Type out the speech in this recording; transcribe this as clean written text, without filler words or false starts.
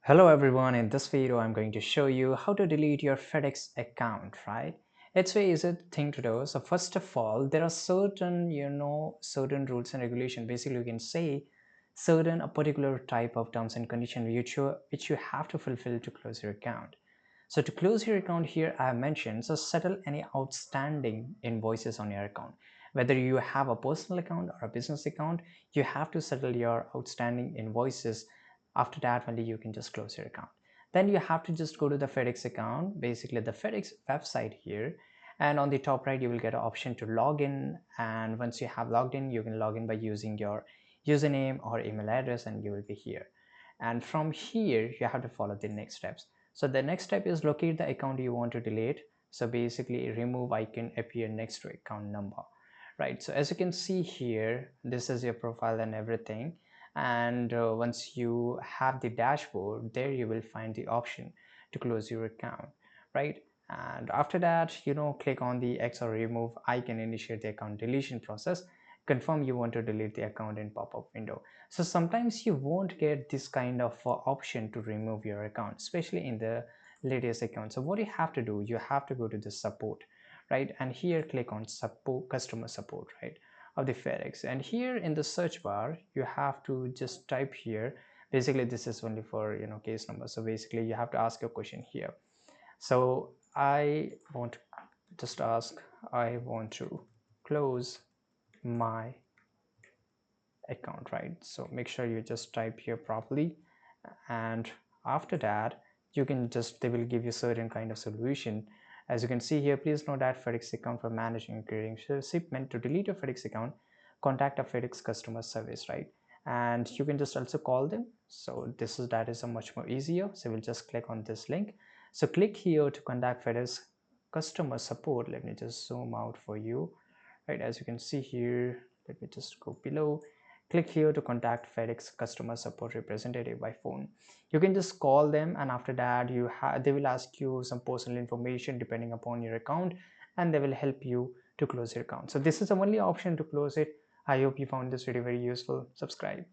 Hello everyone, in this video I'm going to show you how to delete your FedEx account, right? It's very easy thing to do. So first of all, there are certain rules and regulation. Basically, you can say certain a particular type of terms and condition which you have to fulfill to close your account. So to close your account here, I have mentioned, so settle any outstanding invoices on your account. Whether you have a personal account or a business account, you have to settle your outstanding invoices. After that, only you can just close your account. Then you have to just go to the FedEx account, basically the FedEx website here. And on the top right, you will get an option to log in. And once you have logged in, you can log in by using your username or email address and you will be here. And from here, you have to follow the next steps. So the next step is locate the account you want to delete. So basically remove icon appear next to account number, right? So as you can see here, this is your profile and everything. And once you have the dashboard, there you will find the option to close your account, right? And after that, click on the X or remove icon, initiate the account deletion process, confirm you want to delete the account in pop-up window. So sometimes you won't get this kind of option to remove your account, especially in the latest account. So what you have to do, you have to go to the support, right? And here click on support, customer support, right, of the FedEx. And here in the search bar, you have to just type here. Basically, this is only for case number. So basically, you have to ask a question here. So I want to just ask, I want to close my account, right? So make sure you just type here properly. And after that, you can just, they will give you certain kind of solution. As you can see here, please note that FedEx account for managing and creating shipment. To delete your FedEx account, contact a FedEx customer service, right? And you can just also call them. So that is a much more easier. So we'll just click on this link. So click here to contact FedEx customer support. Let me just zoom out for you, right? As you can see here, let me just go below. Click here to contact FedEx customer support representative by phone. You can just call them, and after that they will ask you some personal information depending upon your account, and they will help you to close your account. So this is the only option to close it. I hope you found this video very useful. Subscribe.